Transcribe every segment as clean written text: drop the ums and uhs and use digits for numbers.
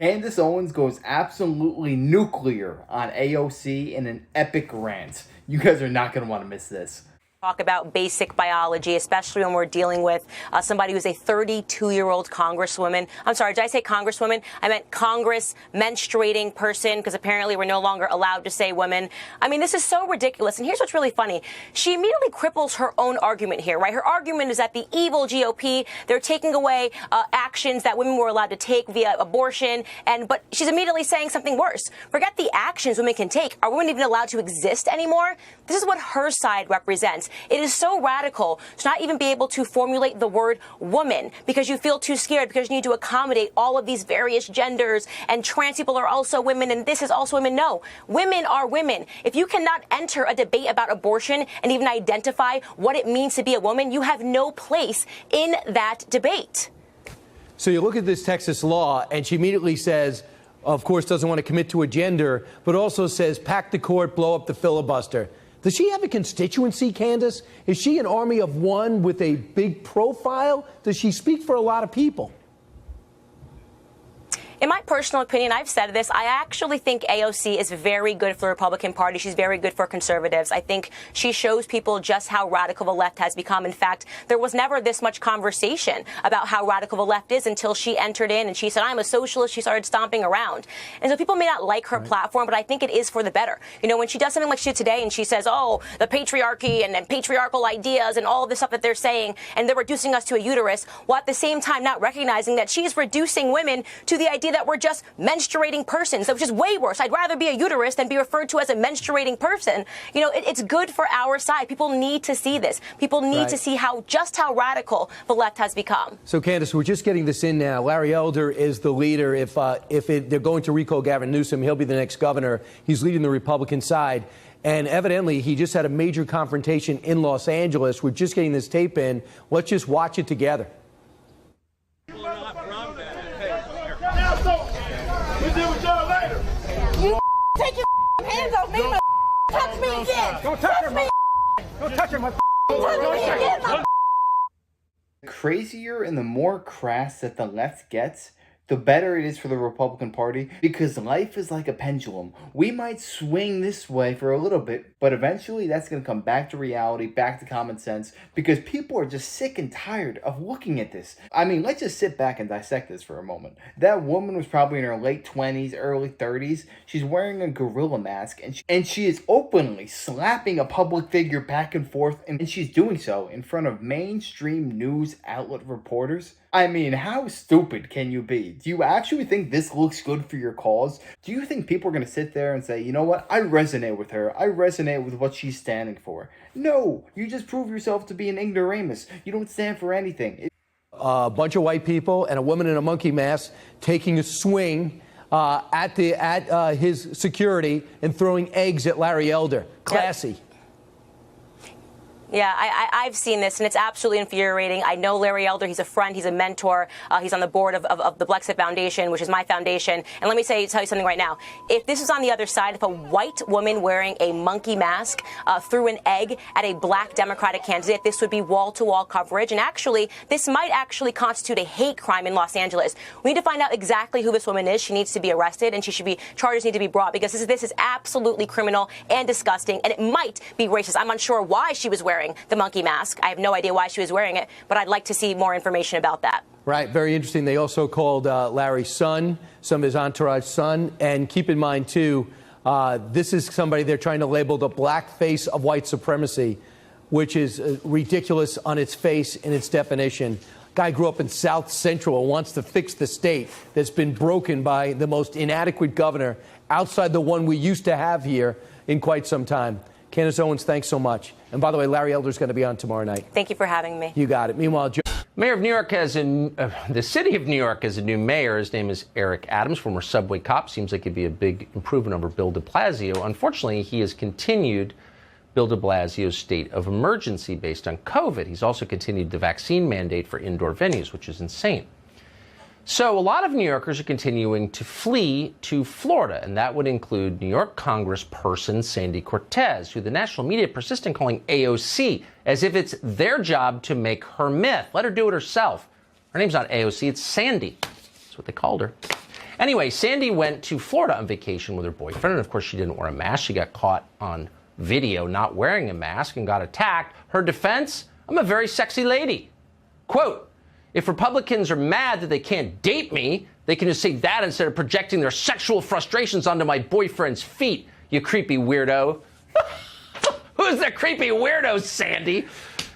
Candace Owens goes absolutely nuclear on AOC in an epic rant. You guys are not going to want to miss this. Talk about basic biology, especially when we're dealing with somebody who's a 32-year-old congresswoman. I'm sorry, did I say congresswoman? I meant Congress menstruating person, because apparently we're no longer allowed to say women. I mean, this is so ridiculous. And here's what's really funny. She immediately cripples her own argument here, right? Her argument is that the evil GOP, they're taking away actions that women were allowed to take via abortion. But she's immediately saying something worse. Forget the actions women can take. Are women even allowed to exist anymore? This is what her side represents. It is so radical to not even be able to formulate the word woman because you feel too scared, because you need to accommodate all of these various genders, and trans people are also women and this is also women. No, women are women. If you cannot enter a debate about abortion and even identify what it means to be a woman, you have no place in that debate. So you look at this Texas law and she immediately says, of course, doesn't want to commit to a gender, but also says pack the court, blow up the filibuster. Does she have a constituency, Candace? Is she an army of one with a big profile? Does she speak for a lot of people? In my personal opinion, I've said this, I actually think AOC is very good for the Republican Party. She's very good for conservatives. I think she shows people just how radical the left has become. In fact, there was never this much conversation about how radical the left is until she entered in and she said, I'm a socialist. She started stomping around. And so people may not like her platform, but I think it is for the better. You know, when she does something like she did today and she says, oh, the patriarchy and patriarchal ideas and all of this stuff that they're saying, and they're reducing us to a uterus, while at the same time not recognizing that she's reducing women to the idea that we're just menstruating persons, which is way worse. I'd rather be a uterus than be referred to as a menstruating person. You know, it's good for our side. People need to see this. People need to see just how radical the left has become. So, Candace, we're just getting this in now. Larry Elder is the leader. If they're going to recall Gavin Newsom, he'll be the next governor. He's leading the Republican side. And evidently, he just had a major confrontation in Los Angeles. We're just getting this tape in. Let's just watch it together. We'll deal with y'all later. You take your hands off me, touch me again. Don't touch me. Don't touch her, my touch me again. The crazier and the more crass that the left gets, the better it is for the Republican Party, because life is like a pendulum. We might swing this way for a little bit, but eventually that's going to come back to reality, back to common sense, because people are just sick and tired of looking at this. I mean, let's just sit back and dissect this for a moment. That woman was probably in her late 20s, early 30s. She's wearing a gorilla mask, and she is openly slapping a public figure back and forth, and she's doing so in front of mainstream news outlet reporters. I mean, how stupid can you be? Do you actually think this looks good for your cause? Do you think people are going to sit there and say, you know what, I resonate with her. I resonate with what she's standing for. No, you just prove yourself to be an ignoramus. You don't stand for anything. A bunch of white people and a woman in a monkey mask taking a swing at his security and throwing eggs at Larry Elder. Classy. Yep. Yeah, I've seen this, and it's absolutely infuriating. I know Larry Elder. He's a friend. He's a mentor. He's on the board of the Blexit Foundation, which is my foundation. And let me tell you something right now. If this was on the other side, if a white woman wearing a monkey mask threw an egg at a black Democratic candidate, this would be wall-to-wall coverage. And actually, this might actually constitute a hate crime in Los Angeles. We need to find out exactly who this woman is. She needs to be arrested, and charges need to be brought, because this is absolutely criminal and disgusting, and it might be racist. I'm unsure why she was wearing the monkey mask. I have no idea why she was wearing it, but I'd like to see more information about that. Right. Very interesting. They also called Larry's son, some of his entourage son. And keep in mind, too, this is somebody they're trying to label the black face of white supremacy, which is ridiculous on its face in its definition. Guy grew up in South Central and wants to fix the state that's been broken by the most inadequate governor outside the one we used to have here in quite some time. Candace Owens, thanks so much. And by the way, Larry Elder's going to be on tomorrow night. Thank you for having me. You got it. Meanwhile, Mayor of New York the city of New York has a new mayor. His name is Eric Adams, former subway cop. Seems like he'd be a big improvement over Bill de Blasio. Unfortunately, he has continued Bill de Blasio's state of emergency based on COVID. He's also continued the vaccine mandate for indoor venues, which is insane. So a lot of New Yorkers are continuing to flee to Florida, and that would include New York Congressperson Sandy Cortez, who the national media persist in calling AOC, as if it's their job to make her myth. Let her do it herself. Her name's not AOC, it's Sandy. That's what they called her. Anyway, Sandy went to Florida on vacation with her boyfriend, and of course she didn't wear a mask. She got caught on video not wearing a mask and got attacked. Her defense, I'm a very sexy lady. Quote, if Republicans are mad that they can't date me, they can just say that instead of projecting their sexual frustrations onto my boyfriend's feet, you creepy weirdo. Who's the creepy weirdo, Sandy?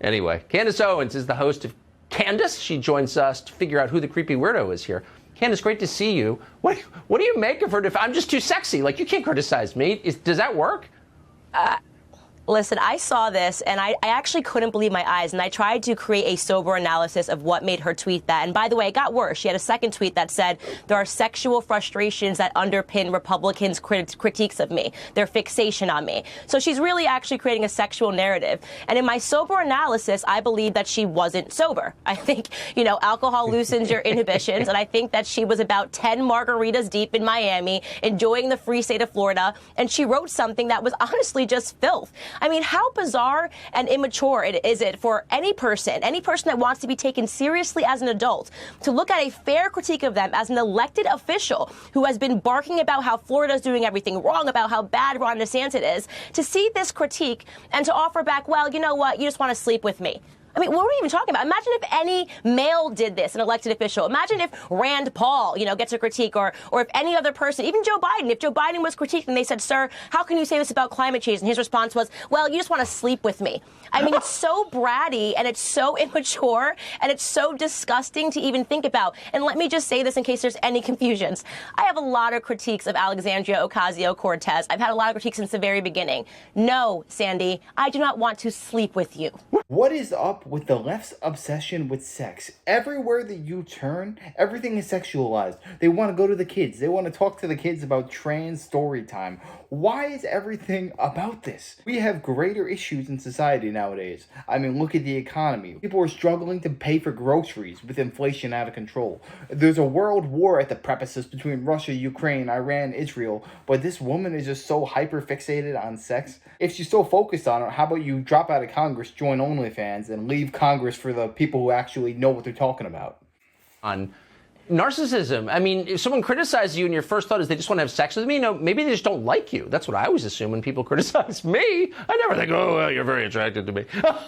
Anyway, Candace Owens is the host of Candace. She joins us to figure out who the creepy weirdo is here. Candace, great to see you. What do you make of her? I'm just too sexy. Like, you can't criticize me. Does that work? Listen, I saw this, and I actually couldn't believe my eyes, and I tried to create a sober analysis of what made her tweet that. And by the way, it got worse. She had a second tweet that said, there are sexual frustrations that underpin Republicans' critiques of me, their fixation on me. So she's really actually creating a sexual narrative. And in my sober analysis, I believe that she wasn't sober. I think, alcohol loosens your inhibitions, and I think that she was about 10 margaritas deep in Miami, enjoying the free state of Florida, and she wrote something that was honestly just filth. I mean, how bizarre and immature is it for any person that wants to be taken seriously as an adult, to look at a fair critique of them as an elected official who has been barking about how Florida's doing everything wrong, about how bad Ron DeSantis is, to see this critique and to offer back, well, you know what, you just want to sleep with me. I mean, what are we even talking about? Imagine if any male did this, an elected official. Imagine if Rand Paul, gets a critique, or if any other person, even Joe Biden, if Joe Biden was critiqued and they said, sir, how can you say this about climate change? And his response was, well, you just want to sleep with me. I mean, it's so bratty and it's so immature and it's so disgusting to even think about. And let me just say this in case there's any confusions. I have a lot of critiques of Alexandria Ocasio-Cortez. I've had a lot of critiques since the very beginning. No, Sandy, I do not want to sleep with you. What is up with the left's obsession with sex? Everywhere that you turn, everything is sexualized. They want to go to the kids. They want to talk to the kids about trans story time. Why is everything about this? We have greater issues in society nowadays. I mean, look at the economy. People are struggling to pay for groceries with inflation out of control. There's a world war at the precipice between Russia, Ukraine, Iran, Israel, but this woman is just so hyper-fixated on sex. If she's so focused on it, how about you drop out of Congress, join OnlyFans, and leave Congress for the people who actually know what they're talking about? On narcissism. I mean, if someone criticizes you and your first thought is they just want to have sex with me, maybe they just don't like you. That's what I always assume when people criticize me. I never think, oh, well, you're very attracted to me.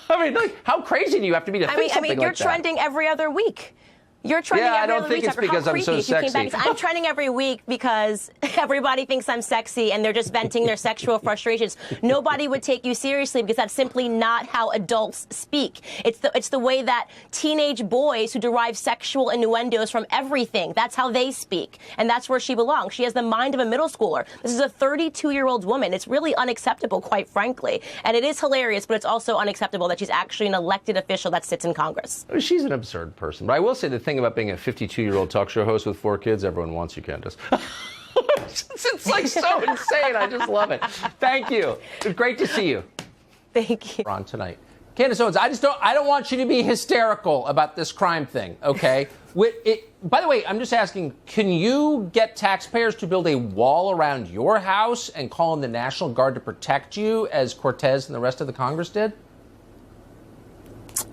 I mean, like, how crazy do you have to be to think something like that? You're trending every other week. You're trending every other week. I don't think it's because I'm so sexy. I'm trending every week because everybody thinks I'm sexy and they're just venting their sexual frustrations. Nobody would take you seriously because that's simply not how adults speak. It's the way that teenage boys who derive sexual innuendos from everything, that's how they speak. And that's where she belongs. She has the mind of a middle schooler. This is a 32-year-old woman. It's really unacceptable, quite frankly. And it is hilarious, but it's also unacceptable that she's actually an elected official that sits in Congress. She's an absurd person. But I will say the thing about being a 52-year-old talk show host with 4 kids, everyone wants you, Candace. It's like so insane. I just love it. Thank you. It's great to see you. Thank you. On tonight. Candace Owens, I don't want you to be hysterical about this crime thing, okay? By the way, I'm just asking, can you get taxpayers to build a wall around your house and call in the National Guard to protect you as Cortez and the rest of the Congress did?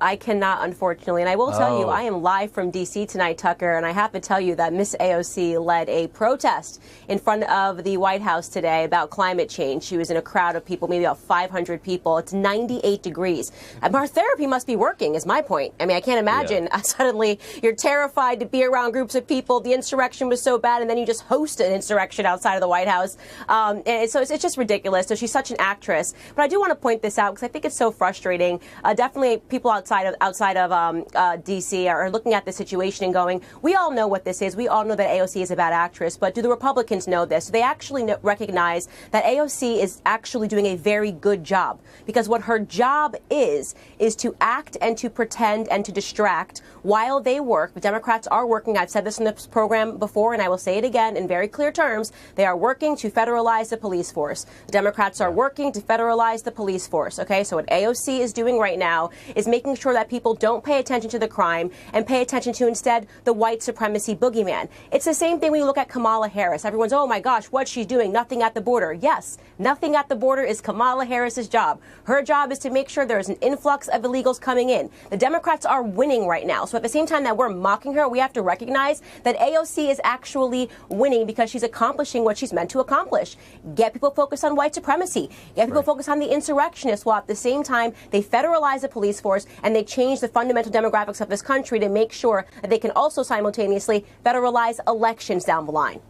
I cannot, unfortunately. And I will tell you, I am live from D.C. tonight, Tucker, and I have to tell you that Miss AOC led a protest in front of the White House today about climate change. She was in a crowd of people, maybe about 500 people. It's 98 degrees. Our therapy must be working, is my point. I mean, I can't imagine suddenly you're terrified to be around groups of people. The insurrection was so bad, and then you just host an insurrection outside of the White House. And so it's just ridiculous. So she's such an actress. But I do want to point this out because I think it's so frustrating. Definitely people outside of D.C. are looking at the situation and going, we all know what this is. We all know that AOC is a bad actress, but do the Republicans know this? Do they actually recognize that AOC is actually doing a very good job? Because what her job is to act and to pretend and to distract while they work. The Democrats are working. I've said this in this program before, and I will say it again in very clear terms. They are working to federalize the police force. The Democrats are working to federalize the police force. Okay, so what AOC is doing right now is making making sure that people don't pay attention to the crime and pay attention to instead the white supremacy boogeyman. It's the same thing when you look at Kamala Harris. Everyone's, oh my gosh, what's she doing? Nothing at the border. Yes, nothing at the border is Kamala Harris's job. Her job is to make sure there's an influx of illegals coming in. The Democrats are winning right now. So at the same time that we're mocking her, we have to recognize that AOC is actually winning because she's accomplishing what she's meant to accomplish. Get people focused on white supremacy. Get people focused on the insurrectionists, while at the same time they federalize the police force and they change the fundamental demographics of this country to make sure that they can also simultaneously federalize elections down the line.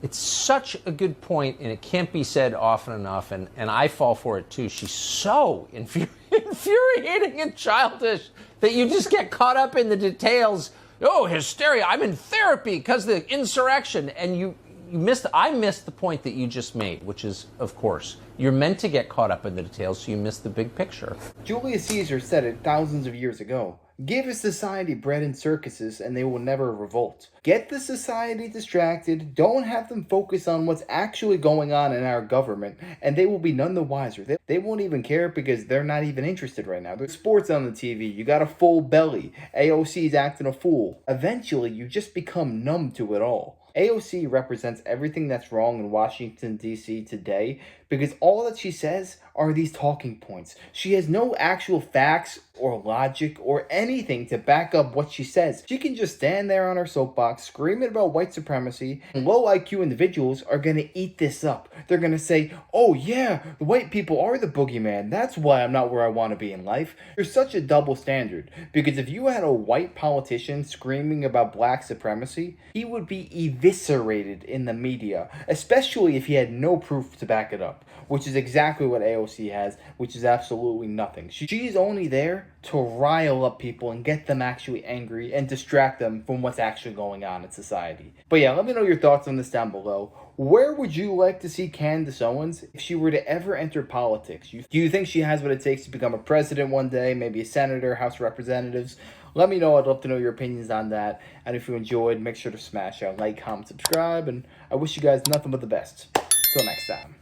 It's such a good point, and it can't be said often enough, and I fall for it too. She's so infuriating and childish that you just get caught up in the details. Oh, hysteria, I'm in therapy because of the insurrection. And I missed the point that you just made, which is, of course, you're meant to get caught up in the details, so you miss the big picture. Julius Caesar said it thousands of years ago. Give a society bread and circuses and they will never revolt. Get the society distracted, don't have them focus on what's actually going on in our government, and they will be none the wiser. They won't even care because they're not even interested right now. There's sports on the TV, you got a full belly, AOC's acting a fool. Eventually, you just become numb to it all. AOC represents everything that's wrong in Washington, D.C. today because all that she says are these talking points. She has no actual facts or logic or anything to back up what she says. She can just stand there on her soapbox screaming about white supremacy, and low IQ individuals are going to eat this up. They're going to say, oh yeah, the white people are the boogeyman. That's why I'm not where I want to be in life. There's such a double standard because if you had a white politician screaming about black supremacy, he would be eviscerated in the media, especially if he had no proof to back it up, which is exactly what AOC has, which is absolutely nothing. She's only there to rile up people and get them actually angry and distract them from what's actually going on in society. But yeah, let me know your thoughts on this down below. Where would you like to see Candace Owens if she were to ever enter politics? Do you think she has what it takes to become a president one day, maybe a senator, House of Representatives? Let me know. I'd love to know your opinions on that. And if you enjoyed, make sure to smash that like, comment, subscribe. And I wish you guys nothing but the best. Till next time.